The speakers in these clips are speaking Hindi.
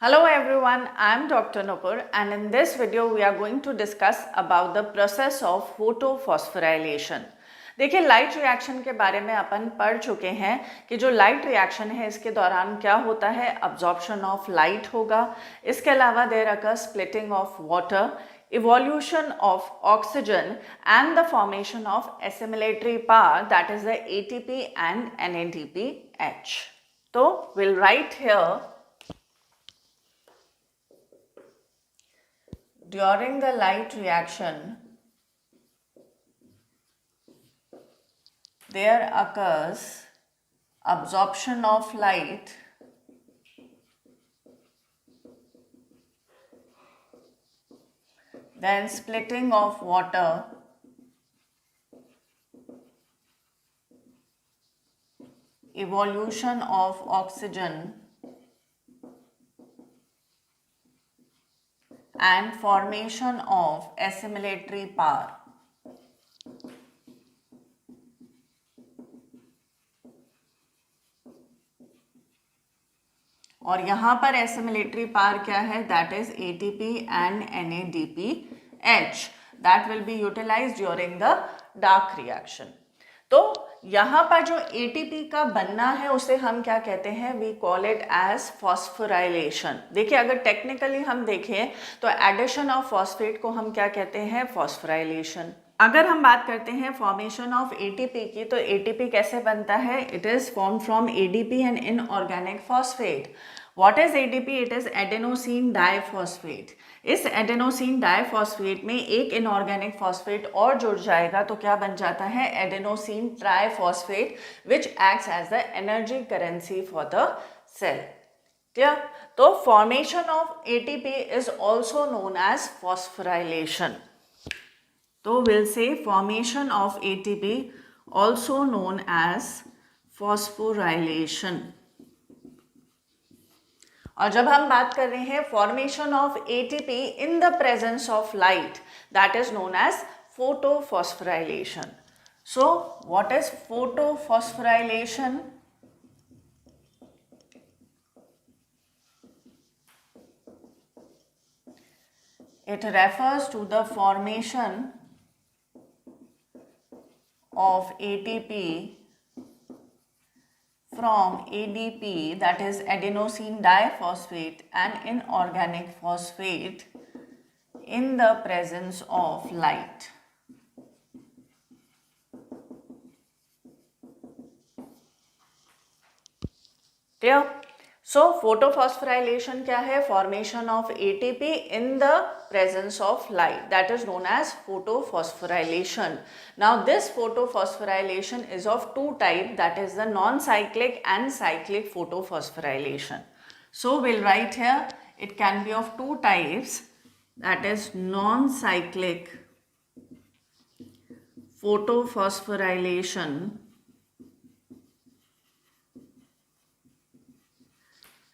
Hello everyone, I am Dr. Nupur and in this video we are going to discuss about the process of photophosphorylation. देखिए लाइट रिएक्शन के बारे में अपन पढ़ चुके हैं कि जो लाइट रिएक्शन है इसके दौरान क्या होता है, अब्जॉर्प्शन ऑफ लाइट होगा। इसके अलावा there occur splitting of water, evolution of oxygen and the formation of assimilatory power, that is the ATP and NADPH. So we'll write here, during the light reaction there occurs absorption of light then splitting of water, evolution of oxygen and formation of assimilatory power. और यहाँ पर एसिमिलेटरी पावर क्या है, that is ATP and NADPH that will be utilised during the dark reaction. तो यहाँ पर जो ATP का बनना है उसे हम क्या कहते हैं, we call it as phosphorylation. देखिए अगर टेक्निकली हम देखें तो एडिशन ऑफ फॉस्फेट को हम क्या कहते हैं, फॉस्फोराइलेशन। अगर हम बात करते हैं फॉर्मेशन ऑफ ATP की, तो ATP कैसे बनता है, it is form from ADP and inorganic phosphate. What is ADP? It is adenosine diphosphate. इस एडेनोसिन डाइफॉस्फेट में एक इनऑर्गेनिक फॉस्फेट और जुड़ जाएगा तो क्या बन जाता है, adenosine triphosphate, which acts as the energy currency for the cell. क्या? तो formation of ATP is also known as phosphorylation. तो we'll say formation of ATP also known as phosphorylation। और जब हम बात कर रहे हैं formation of ATP in the presence of light, that is known as photophosphorylation. So what is photophosphorylation? It refers to the formation of ATP from ADP, that is adenosine diphosphate, and inorganic phosphate in the presence of light. Clear? So photophosphorylation क्या है, formation of ATP in the presence of light, that is known as photophosphorylation. Now this photophosphorylation is of two types, that is the non-cyclic and cyclic photophosphorylation. So we'll write here, it can be of two types, that is non-cyclic photophosphorylation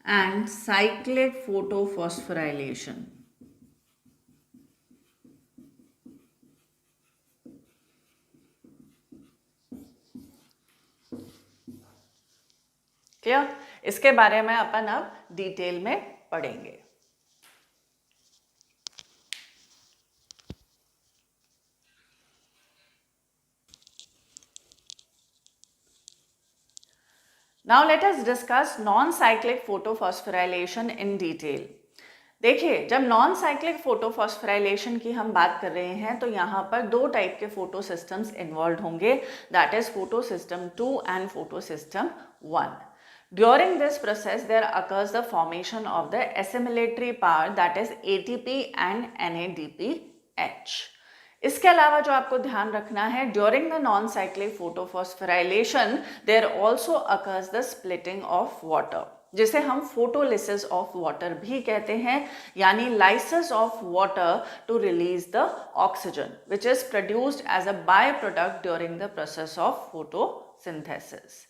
and cyclic photophosphorylation. Clear? इसके बारे में अपन अब डिटेल में पढ़ेंगे। Now let us discuss non-cyclic photophosphorylation in detail. देखिए जब नॉन साइक्लिक फोटोफॉस्फोराइलेशन की हम बात कर रहे हैं तो यहाँ पर दो टाइप के फोटो सिस्टम्स इन्वॉल्व होंगे, that is photo system 2 and photo system 1. During this process there occurs the formation of the assimilatory power, that is ATP and NADPH. इसके अलावा जो आपको ध्यान रखना है, during the non cyclic photophosphorylation there also occurs the splitting of water, जिसे हम फोटोलिसिस ऑफ वाटर भी कहते हैं, यानी lysis of water to release the oxygen which is produced as a by product during the process of photosynthesis.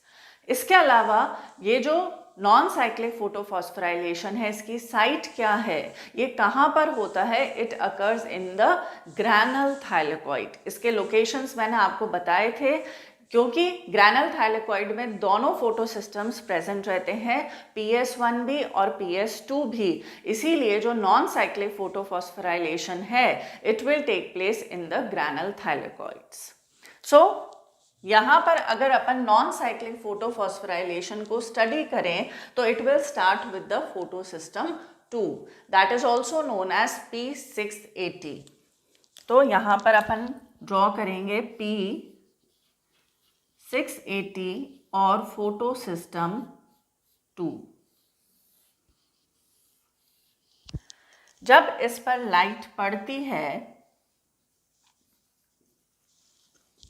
इसके अलावा ये जो नॉन साइक्लिक फोटोफॉस्फोराइलेशन है, इसकी साइट क्या है, ये कहाँ पर होता है, it occurs in the granal thylakoid. इसके लोकेशंस मैंने आपको बताए थे, क्योंकि ग्रैनल थाइलेकॉइड में दोनों फोटोसिस्टम्स प्रेजेंट रहते हैं, PS1 भी और PS2 भी, इसीलिए जो नॉन साइक्लिक फोटोफॉस्फोराइलेशन है it will take place in the granal thylakoids. So यहाँ पर अगर अपन नॉन साइक्लिक फोटोफॉस्फोराइलेशन को स्टडी करें तो it will start with the photosystem 2 that is also known as P680। तो यहाँ पर अपन ड्रॉ करेंगे P680 और फोटोसिस्टम 2। जब इस पर लाइट पड़ती है,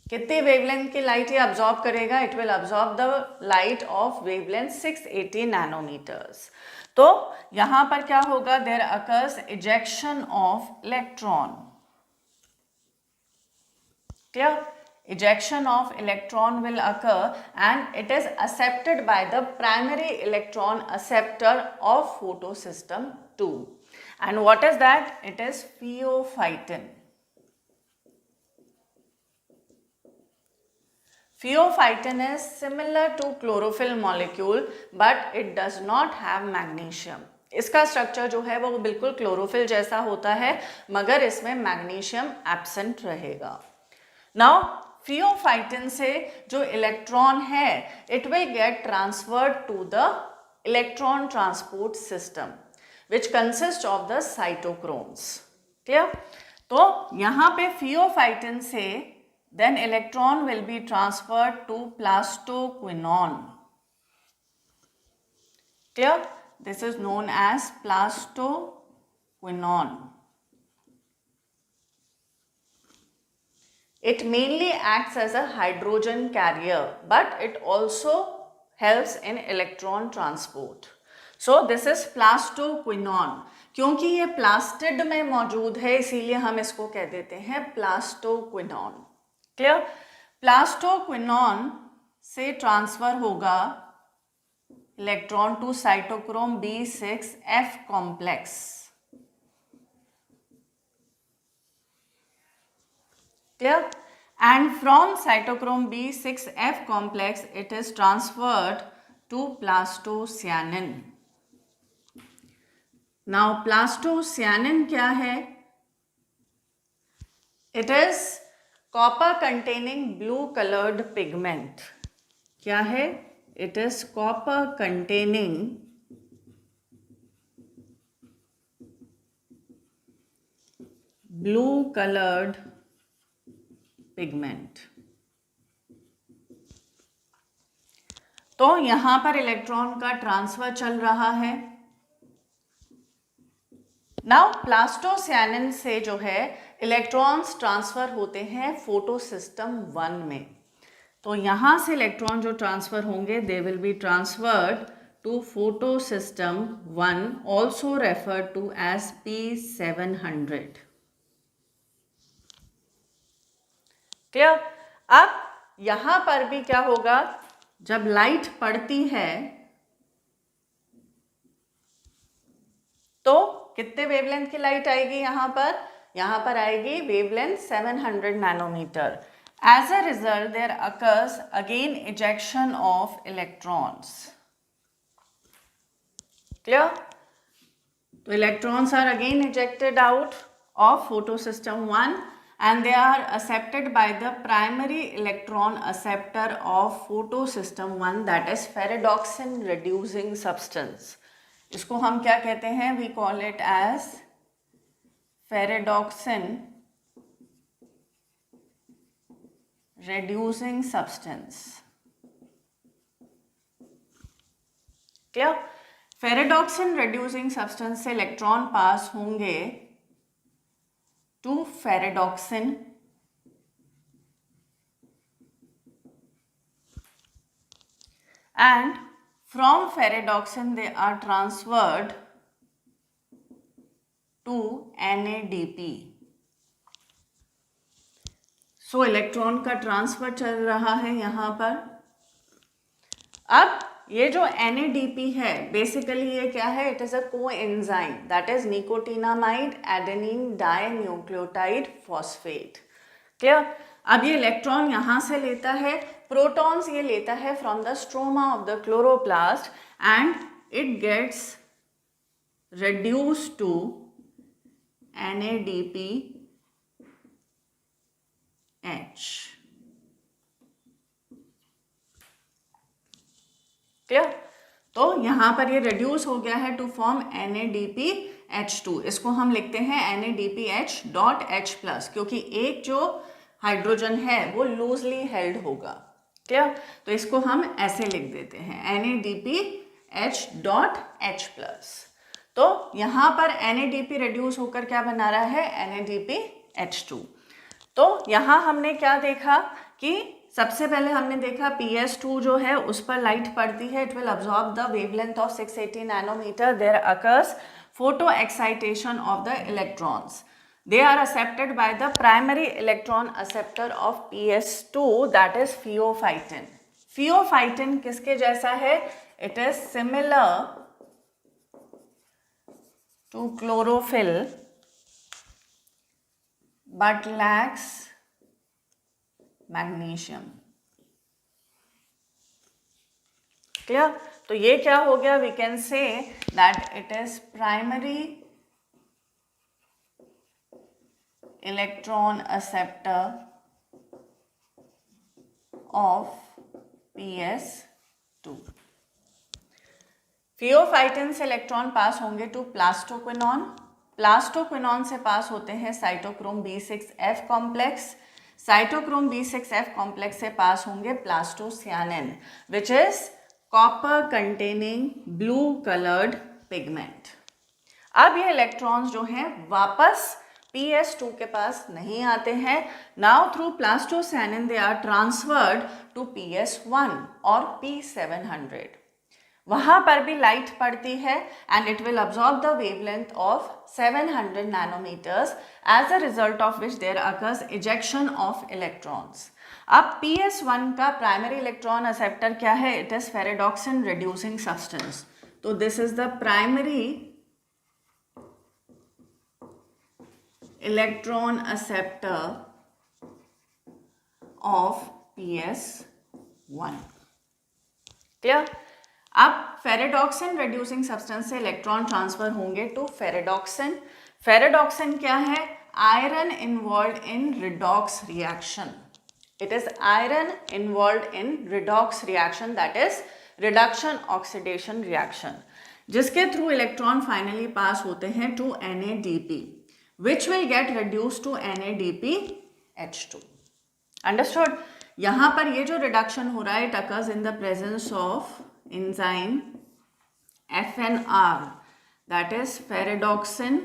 कितनी वेवलेंथ की लाइट ये अब्जॉर्ब करेगा? It will absorb the light of wavelength 680 nanometres. तो यहां पर क्या होगा? There occurs ejection of electron. Clear? ejection of electron will occur and it is accepted by the primary electron acceptor of photosystem 2. And what is that? It is pheophytin. Pheophytin is similar to chlorophyll molecule but it does not have magnesium. इसका स्ट्रक्चर जो है वो बिल्कुल क्लोरोफिल जैसा होता है मगर इसमें मैग्नीशियम एब्सेंट रहेगा। नाउ फियोफाइटिन से जो इलेक्ट्रॉन है it will get transferred to the electron transport system which consist of the cytochromes. Clear? तो यहाँ पे फियोफाइटिन से then electron will be transferred to plastoquinone. Clear? This is known as plastoquinone. It mainly acts as a hydrogen carrier, but it also helps in electron transport. So this is plastoquinone. क्योंकि ये प्लास्टिड में मौजूद है इसीलिए हम इसको कह देते हैं प्लास्टोक्विनॉन। क्लियर? प्लास्टोक्विनॉन से ट्रांसफर होगा electron to cytochrome B6F complex. Clear? And from cytochrome B6F complex it is transferred to plastocyanin. Now plastocyanin क्या है? It is copper containing blue colored pigment. क्या है? It is copper containing blue colored pigment. तो यहां पर इलेक्ट्रॉन का ट्रांसफर चल रहा है। नाउ प्लास्टोसियानिन से जो है इलेक्ट्रॉन्स ट्रांसफर होते हैं फोटोसिस्टम 1 में। तो यहां से इलेक्ट्रॉन जो ट्रांसफर होंगे they will be transferred to photosystem 1 also referred to as P700। क्लियर? अब यहां पर भी क्या होगा? जब लाइट पड़ती है तो कितने वेवलेंथ की लाइट आएगी यहां पर? यहां पर आएगी wavelength 700 nanometre. As a result there occurs again ejection of electrons. Clear? तो electrons are again ejected out of photosystem 1 and they are accepted by the primary electron acceptor of photosystem 1 that is ferredoxin reducing substance. इसको हम क्या कहते हैं? We call it as ferredoxin reducing substance. Clear? ferredoxin reducing substance से इलेक्ट्रॉन पास होंगे to ferredoxin and from ferredoxin they are transferred to NADP. So electron का ट्रांसफर चल रहा है यहाँ पर। अब ये जो NADP है बेसिकली ये क्या है? It is a coenzyme that is nicotinamide adenine dinucleotide phosphate. Clear? अब ये इलेक्ट्रॉन यहाँ से लेता है, प्रोटॉन्स ये लेता है from the stroma of the chloroplast and it gets reduced to NADPH. Clear? तो यहाँ पर ये रिड्यूस हो गया है टू फॉर्म NADPH2. इसको हम लिखते हैं NADPH.H+, क्योंकि एक जो हाइड्रोजन है वो लूजली हेल्ड होगा. क्लियर? तो इसको हम ऐसे लिख देते हैं NADPH.H+. तो यहाँ पर NADP रिड्यूस होकर क्या बना रहा है, NADPH2. तो यहाँ हमने क्या देखा कि सबसे पहले हमने देखा PS2 जो है उस पर लाइट पड़ती है, it will absorb the wavelength of 680 nanometre. There occurs photo excitation of the electrons. They are accepted by the primary electron acceptor of PS2, that is pheophytin. Pheophytin किसके जैसा है? It is similar to chlorophyll but lacks magnesium. Clear? तो ये क्या हो गया? We can say that it is primary electron acceptor of PS2. Pheophytin से इलेक्ट्रॉन पास होंगे टू प्लास्टोक्विनॉन. प्लास्टोक्विनॉन से पास होते हैं cytochrome B6F complex. Cytochrome B6F complex से पास होंगे plastocyanin which is copper containing blue coloured pigment. अब ये इलेक्ट्रॉन्स जो हैं वापस PS2 के पास नहीं आते हैं. Now through plastocyanin they are transferred to PS1 और P700. वहां पर भी लाइट पड़ती है and it will absorb the wavelength of 700 nanometres, as a result of which there occurs ejection of electrons. अब PS1 का प्राइमरी इलेक्ट्रॉन एक्सेप्टर क्या है? It is ferredoxin reducing substance. तो this is the primary electron acceptor of PS1. Clear? अब फेरेडॉक्सिन रिड्यूसिंग सब्सटेंस से इलेक्ट्रॉन ट्रांसफर होंगे टू फेरेडॉक्सिन. फेरेडॉक्सिन क्या है? Iron involve in redox reaction. It is iron involve in redox reaction, that is reduction oxidation reaction, जिसके थ्रू इलेक्ट्रॉन फाइनली पास होते हैं to NADP, which will get reduced to NADPH2. Understood? यहाँ पर ये जो रिडक्शन हो रहा है it occurs in the presence of enzyme FNR, that is ferredoxin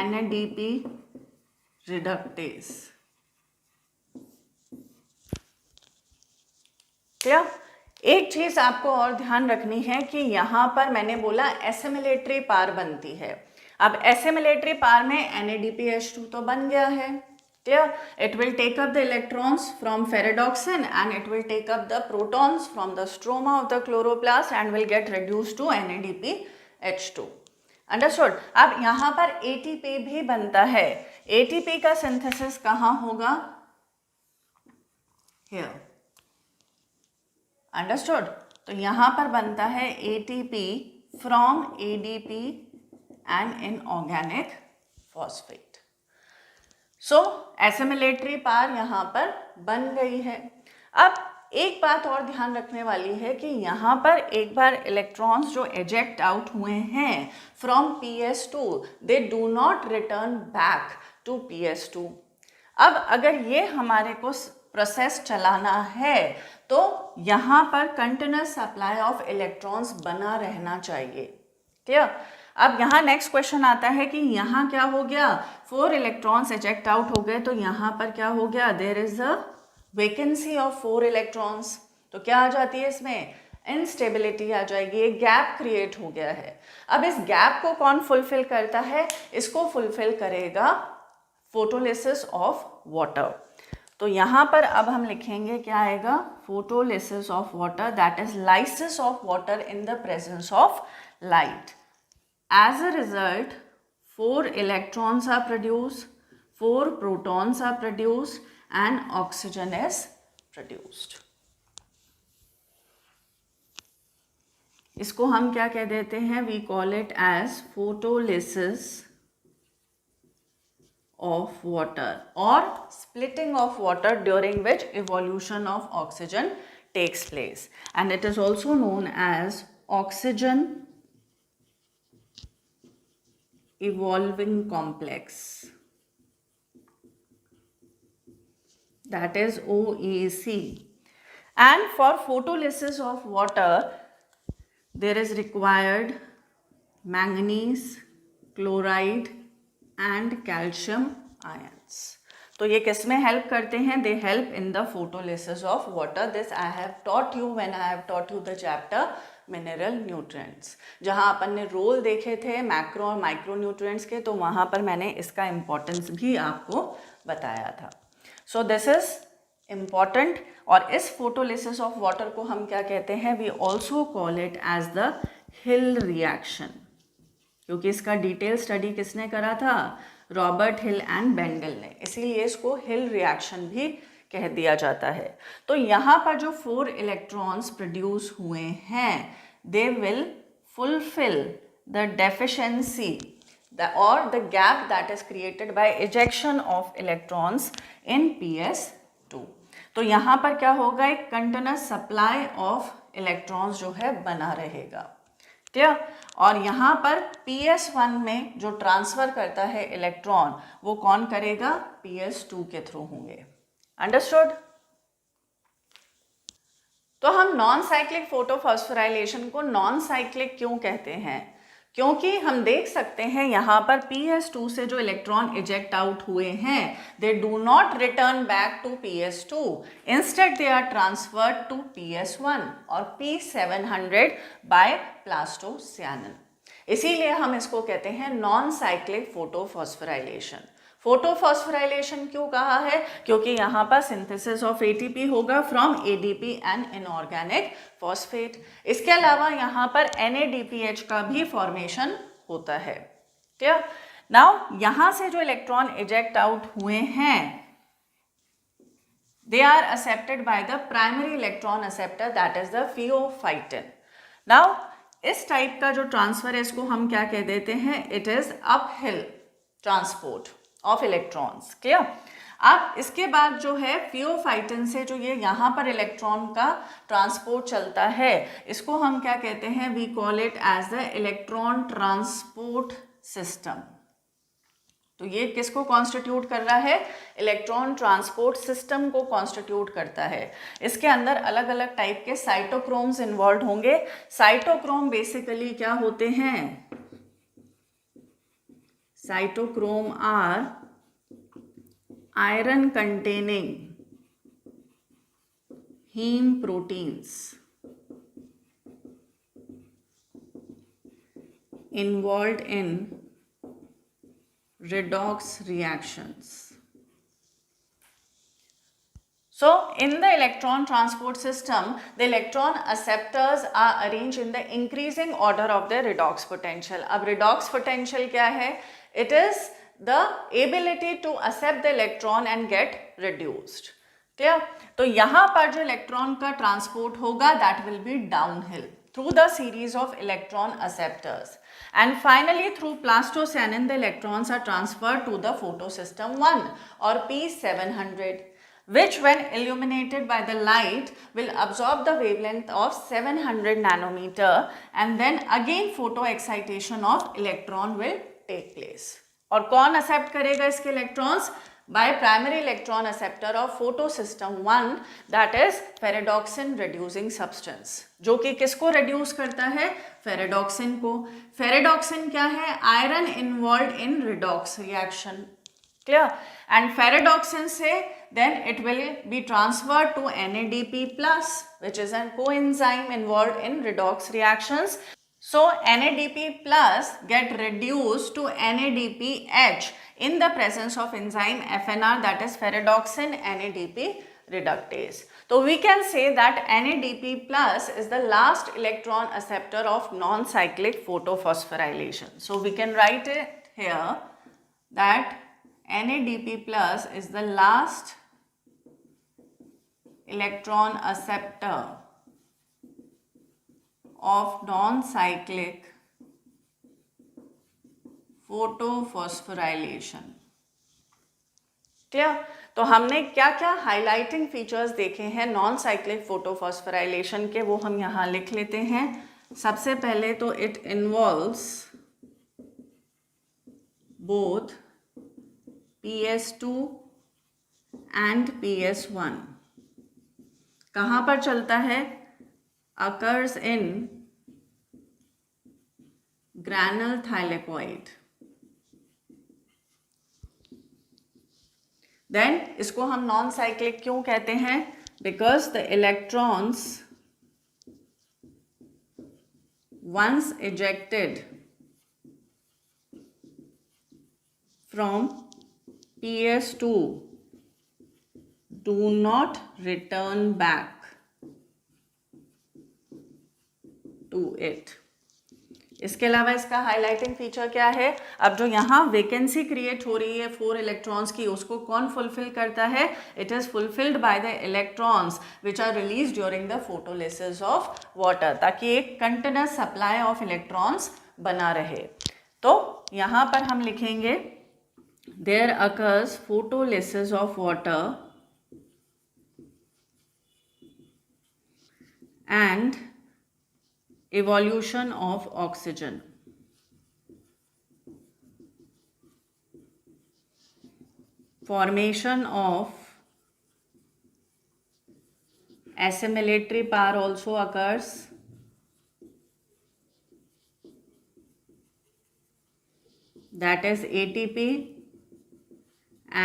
NADP reductase. Clear? एक चीज आपको और ध्यान रखनी है कि यहाँ पर मैंने बोला एसिमिलेटरी पार बनती है. अब एसिमिलेटरी पार में NADPH2 तो बन गया है. Clear? It will take up the electrons from ferredoxin and it will take up the protons from the stroma of the chloroplast and will get reduced to NADPH2. Understood? अब यहाँ पर ATP भी बनता है. ATP का सिंथेसिस कहाँ होगा? हियर. अंडरस्टूड? तो यहाँ पर बनता है ATP from ADP and inorganic phosphate. So assimilatory power यहाँ पर बन गई है. अब एक बात और ध्यान रखने वाली है कि यहाँ पर एक बार इलेक्ट्रॉन्स जो एजेक्ट आउट हुए हैं from PS2, they do not return back to PS2. अब अगर ये हमारे को प्रोसेस चलाना है तो यहाँ पर कंटिन्यूस सप्लाई ऑफ इलेक्ट्रॉन्स बना रहना चाहिए. क्लियर? अब यहाँ नेक्स्ट क्वेश्चन आता है कि यहाँ क्या हो गया? 4 इलेक्ट्रॉन्स एजेक्ट आउट हो गए, तो यहाँ पर क्या हो गया? There is a vacancy of 4 electrons. तो क्या आ जाती है इसमें? इनस्टेबिलिटी आ जाएगी. एक गैप क्रिएट हो गया है. अब इस गैप को कौन फुलफिल करता है? इसको फुलफिल करेगा फोटोलिसिस ऑफ वाटर. तो यहाँ पर अब हम लिखेंगे क्या आएगा? Photolysis of water, that is lysis of water in the presence of light. As a result, 4 electrons are produced. 4 protons are produced and oxygen is produced. इसको हम क्या कह देते हैं? We call it as photolysis of water or splitting of water, during which evolution of oxygen takes place, and it is also known as oxygen evolving complex, that is OEC. And for photolysis of water there is required manganese, chloride and calcium ions. तो ये किस में हेल्प करते हैं? They help in the photolysis of water. This I have taught you when I have taught you the chapter mineral nutrients, जहाँ अपन ने रोल देखे थे मैक्रो और माइक्रो न्यूट्रिएंट्स के, तो वहाँ पर मैंने इसका इम्पोर्टेंस भी आपको बताया था. So this is important. और इस फोटोलिसिस ऑफ वाटर को हम क्या कहते हैं? We also call it as the Hill reaction, क्योंकि इसका डिटेल स्टडी किसने करा था? रॉबर्ट हिल एंड बेंडल ने, इसीलिए इसको हिल रिएक्शन भी कह दिया जाता है. तो यहाँ पर जो 4 इलेक्ट्रॉन्स प्रोड्यूस हुए हैं, they will fulfil the deficiency और the gap that is created by ejection of electrons in PS2. तो यहाँ पर क्या होगा? एक कंटिन्यूअस सप्लाई ऑफ इलेक्ट्रॉन्स जो है बना रहेगा. क्लियर? और यहाँ पर PS1 में जो ट्रांसफर करता है इलेक्ट्रॉन, वो कौन करेगा? PS2 के थ्रू होंगे. अंडरस्टूड? तो हम नॉन साइक्लिक फोटोफॉस्फोराइलेशन को नॉन साइक्लिक क्यों कहते हैं? क्योंकि हम देख सकते हैं यहाँ पर PS2 से जो इलेक्ट्रॉन इजेक्ट आउट हुए हैं, they do not return back to PS2. Instead they are transferred to PS1 और P700 बाय प्लास्टोसियानिन. इसीलिए हम इसको कहते हैं नॉन साइक्लिक फोटोफॉस्फोराइलेशन. फोटोफॉस्फोराइलेशन क्यों कहा है? क्योंकि यहाँ पर सिंथेसिस ऑफ ATP होगा from ADP and inorganic phosphate. इसके अलावा यहाँ पर NADPH का भी फॉर्मेशन होता है. क्लियर? नाउ यहाँ से जो इलेक्ट्रॉन इजेक्ट आउट हुए हैं, they are accepted by the primary electron acceptor, that is the pheophytin. Now इस टाइप का जो ट्रांसफर है, इसको हम क्या कह देते हैं? It is uphill transport of electrons. Clear? अब इसके बाद जो है फियोफाइटिन से जो ये यहाँ पर इलेक्ट्रॉन का ट्रांसपोर्ट चलता है, इसको हम क्या कहते हैं? We call it as the electron transport system. तो ये किसको कॉन्स्टिट्यूट कर रहा है? इलेक्ट्रॉन ट्रांसपोर्ट सिस्टम को कॉन्स्टिट्यूट करता है. इसके अंदर अलग अलग टाइप के साइटोक्रोम्स इन्वॉल्व होंगे. साइटोक्रोम बेसिकली क्या होते हैं? Cytochrome are iron containing heme proteins involved in redox reactions. So in the electron transport system, the electron acceptors are arranged in the increasing order of their redox potential. अब redox potential क्या है? It is the ability to accept the electron and get reduced. Clear? तो यहाँ पर जो इलेक्ट्रॉन का ट्रांसपोर्ट होगा, that will be downhill through the series of electron acceptors, and finally through plastocyanin the electrons are transferred to the photosystem 1 or P700, which when illuminated by the light will absorb the wavelength of 700 nanometer, and then again photoexcitation of electron will take place. और कौन एक्सेप्ट करेगा इसके electrons? By primary electron acceptor of photosystem 1, that is ferredoxin reducing substance, जो कि किसको रिड्यूस करता है? फेरेडॉक्सिन को. फेरेडॉक्सिन क्या है? Iron involve in redox reaction. Clear? And ferredoxin से then it will be transferred to NADP plus, which is a coenzyme involved in redox reactions. So NADP plus get reduced to NADPH in the presence of enzyme FNR, that is ferredoxin NADP reductase. So we can say that NADP plus is the last electron acceptor of non-cyclic photophosphorylation. So we can write it here that NADP plus is the last electron acceptor of non-cyclic photophosphorylation. Clear? तो हमने क्या क्या हाइलाइटिंग फीचर्स देखे हैं नॉन साइक्लिक फोटोफॉस्फोराइलेशन के, वो हम यहाँ लिख लेते हैं. सबसे पहले तो it involves both PS2 and PS1. कहाँ पर चलता है? Occurs in granal thylakoid. Then इसको हम नॉन साइक्लिक क्यों कहते हैं? Because the electrons once ejected from PS2 do not return back to it. इसके अलावा इसका हाइलाइटिंग फीचर क्या है? अब जो यहाँ वैकेंसी क्रिएट हो रही है 4 इलेक्ट्रॉन्स की, उसको कौन फुलफिल करता है? It is fulfilled by the electrons which are release during the photolysis of water, ताकि एक कंटिन्यूअस सप्लाई ऑफ इलेक्ट्रॉन्स बना रहे. तो यहाँ पर हम लिखेंगे there occurs photolysis of water and evolution of oxygen. Formation of assimilatory pair also occurs. That is ATP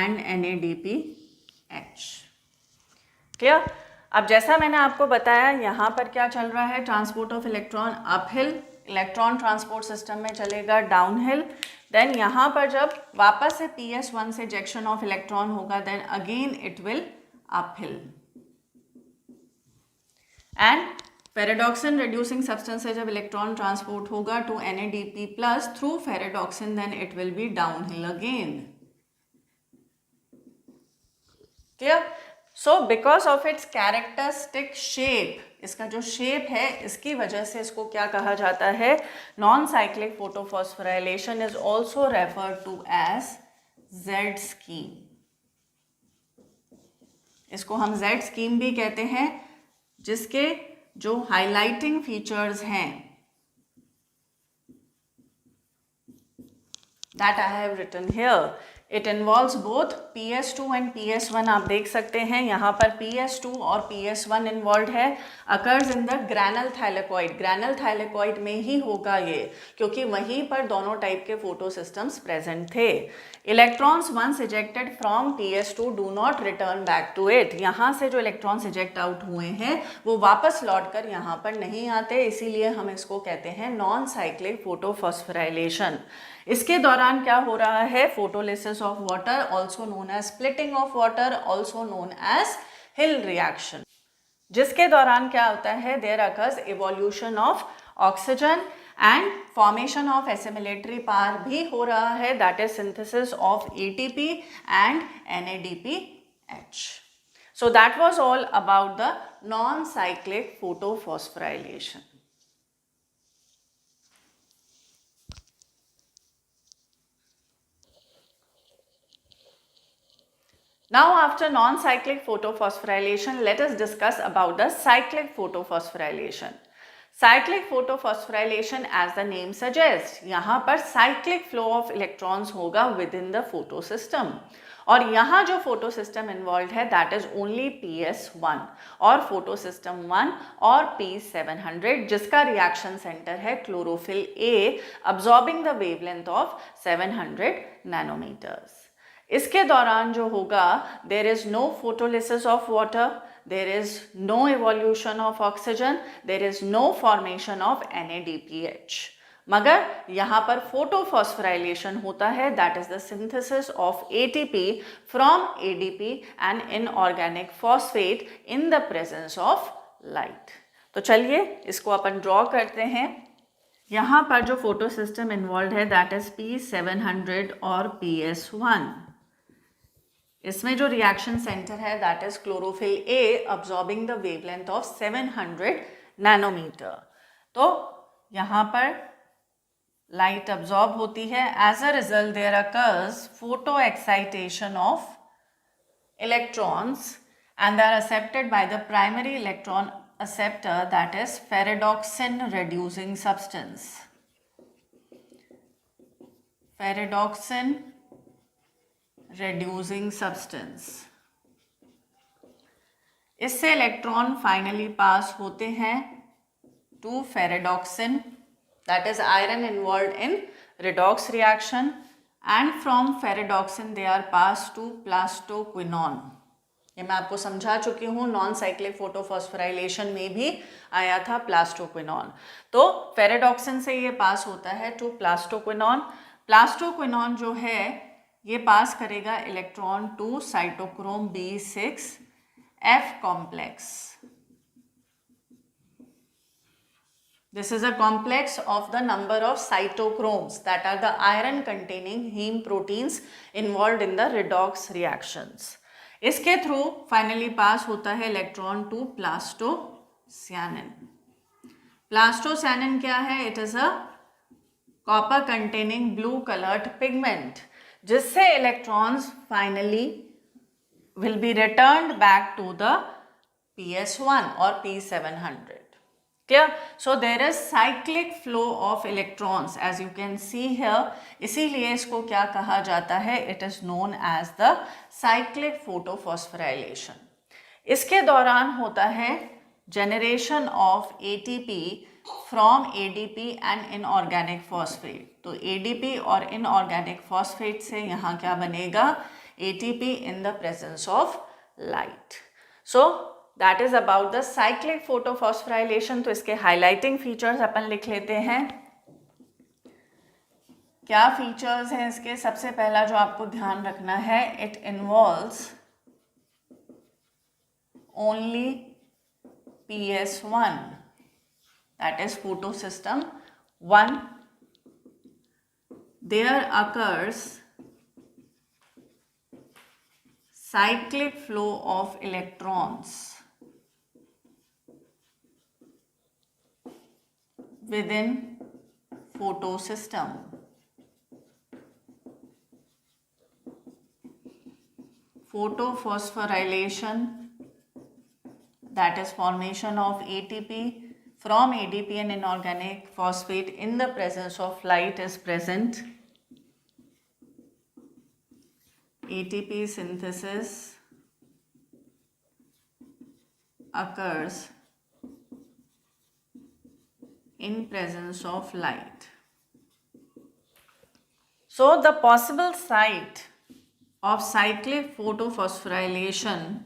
and NADPH. Clear? अब जैसा मैंने आपको बताया यहाँ पर क्या चल रहा है? Transport of electron uphill, electron transport system में चलेगा डाउनहिल. देन यहाँ पर जब वापस से PS1 से इजेक्शन ऑफ इलेक्ट्रॉन होगा, then again it will uphill. And ferredoxin reducing substance से जब इलेक्ट्रॉन ट्रांसपोर्ट होगा to NADP plus through ferredoxin, then it will be downhill again. Clear? So because of its characteristic shape, इसका जो शेप है इसकी वजह से इसको क्या कहा जाता है? Non cyclic photophosphorylation is also referred to as Z scheme. इसको हम Z स्कीम भी कहते हैं, जिसके जो हाइलाइटिंग फीचर्स हैं that I have written here. It involves both PS2 and PS1. आप देख सकते हैं यहाँ पर PS2 और PS1 इन्वॉल्व है. Occurs in the granal thylakoid. Granal thylakoid में ही होगा ये, क्योंकि वहीं पर दोनों टाइप के फोटो सिस्टम्स प्रेजेंट थे. Electrons once ejected from PS2 do not return back to it. यहाँ से जो इलेक्ट्रॉन्स इजेक्ट आउट हुए हैं वो वापस लौट कर यहाँ पर नहीं आते, इसीलिए हम इसको कहते हैं नॉन साइक्लिक फोटोफॉस्फोराइलेशन. इसके दौरान क्या हो रहा है? Photolysis of water, also known as splitting of water, also known as Hill reaction, जिसके दौरान क्या होता है? There occurs evolution of oxygen and formation of assimilatory power भी हो रहा है, that is synthesis of ATP and NADPH. So that was all about the non-cyclic photophosphorylation. Now after non-cyclic photophosphorylation, let us discuss about the cyclic photophosphorylation. Cyclic photophosphorylation as the name suggests, यहाँ पर cyclic flow of electrons होगा within the photosystem. और यहाँ जो फोटो सिस्टम इन्वॉल्व है दैट इज ओनली PS1 और फोटो सिस्टम 1 और P700, जिसका रिएक्शन सेंटर है chlorophyll A, absorbing the wavelength of 700 nanometres. इसके दौरान जो होगा, there is no photolysis of water, there is no evolution of oxygen, there is no formation of NADPH. मगर यहाँ पर फोटोफॉस्फोराइलेशन होता है, that is the synthesis of ATP from ADP and inorganic phosphate in the presence of light. तो चलिए इसको अपन ड्रॉ करते हैं. यहाँ पर जो फोटो सिस्टम इन्वॉल्व है दैट इज P700 और PS1. इसमें जो रिएक्शन सेंटर है that is chlorophyll A absorbing the wavelength of 700 nanometre. तो यहाँ पर लाइट अब्सॉर्ब होती है, as a result there occurs photo excitation of electrons and they are accepted by the primary electron acceptor, that is ferredoxin reducing substance. Ferredoxin reducing substance. इससे इलेक्ट्रॉन फाइनली पास होते हैं to ferredoxin, that is iron involved in redox reaction, and from ferredoxin they are passed to plastoquinone. ये मैं आपको समझा चुकी हूँ, नॉन साइक्लिक फोटोफॉस्फोराइलेशन में भी आया था प्लास्टोक्विनॉन। तो फेरेडॉक्सिन से ये पास होता है टू प्लास्टोक्विनॉन। प्लास्टोक्विनॉन जो है ये पास करेगा electron to cytochrome B6F complex. This is a complex of the number of cytochromes, that are the iron containing heme proteins involved in the redox reactions. इसके थ्रू फाइनली पास होता है इलेक्ट्रॉन टू प्लास्टोसायनिन। प्लास्टोसायनिन क्या है? It is a copper containing blue coloured pigment, जिससे electrons finally will be returned back to the PS1 or P700. Clear? So there is cyclic flow of electrons as you can see here. इसीलिए इसको क्या कहा जाता है? It is known as the cyclic photophosphorylation. इसके दौरान होता है generation of ATP from ADP and inorganic phosphate. तो ADP और inorganic phosphate से यहाँ क्या बनेगा? ATP in the presence of light. So that is about the cyclic photophosphorylation. तो इसके हाईलाइटिंग फीचर्स अपन लिख लेते हैं। क्या फीचर्स हैं इसके? सबसे पहला जो आपको ध्यान रखना है, it involves only PS1, that is photo system 1. There occurs cyclic flow of electrons within photosystem. Photophosphorylation, that is formation of ATP from ADP and inorganic phosphate in the presence of light is present. ATP synthesis occurs in presence of light. So the possible site of cyclic photophosphorylation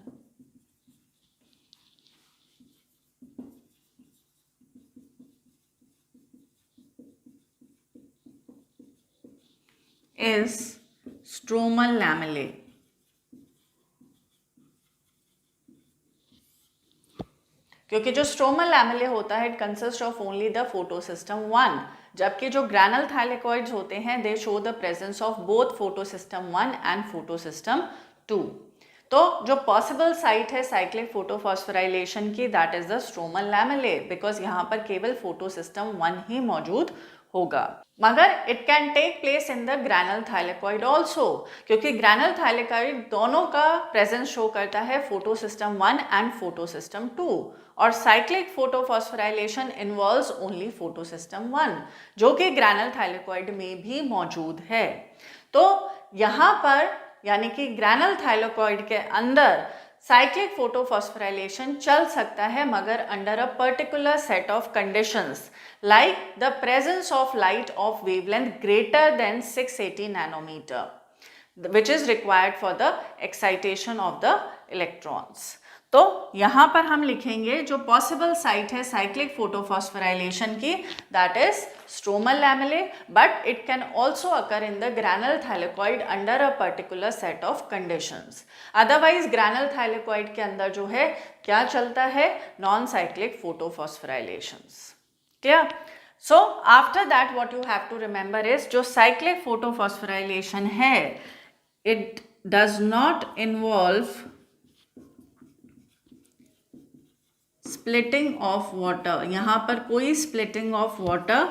is stromal lamellae. क्योंकि जो स्ट्रोमल लैमेले होता है it consist of only the photosystem 1, जबकि जो ग्रैनल थाइलेकॉइड्स होते हैं they show the presence of both photosystem 1 and photosystem 2. तो जो पॉसिबल साइट है साइक्लिक फोटोफॉस्फोराइलेशन की that is the stromal lamellae, because यहाँ पर केवल फोटोसिस्टम 1 ही मौजूद होगा। मगर it can take place in the granal thylakoid also, क्योंकि ग्रैनल थाइलेकॉइड दोनों का प्रेजेंस शो करता है फोटोसिस्टम 1 एंड फोटोसिस्टम 2, और cyclic photophosphorylation involves only photosystem 1 जो कि ग्रैनल थाइलेकॉइड में भी मौजूद है। तो यहाँ पर यानी कि ग्रैनल थाइलेकॉइड के अंदर साइक्लिक फोटोफॉस्फोराइलेशन चल सकता है, मगर under a particular set of conditions like the presence of light of wavelength greater than 680 nanometer, which is required for the excitation of the electrons. तो यहाँ पर हम लिखेंगे जो पॉसिबल साइट है साइक्लिक फोटोफॉस्फोराइलेशन की that is stromal lamellae, but it can also occur in the granal thylakoid under a particular set of conditions. Otherwise granal thylakoid के अंदर जो है क्या चलता है? Non cyclic photophosphorylations. Clear? So after that what you have to remember is जो cyclic photophosphorylation है it does not involve splitting of water. यहाँ पर कोई splitting of water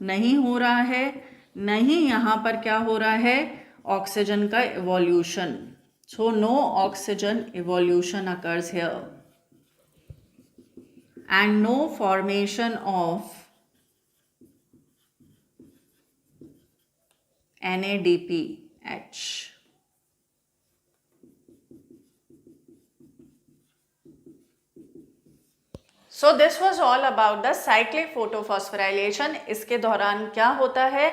नहीं हो रहा है, नहीं यहाँ पर क्या हो रहा है, ऑक्सीजन का evolution. So no oxygen evolution occurs here and no formation of NADPH. So this was all about the cyclic photophosphorylation. इसके दौरान क्या होता है?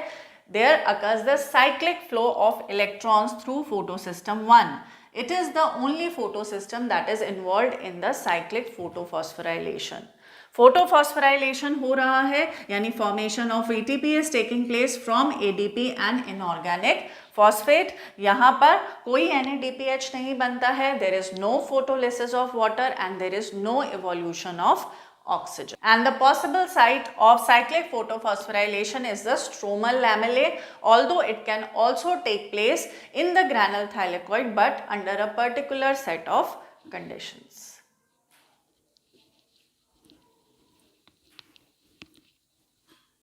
There occurs the cyclic flow of electrons through photosystem 1. It is the only photosystem that is involved in the cyclic photophosphorylation. Photophosphorylation हो रहा है यानी formation of ATP is taking place from ADP and inorganic phosphate. यहाँ पर कोई NADPH नहीं बनता है. There is no photolysis of water and there is no evolution of oxygen. And the possible site of cyclic photophosphorylation is the stromal lamellae, although it can also take place in the granule thylakoid but under a particular set of conditions.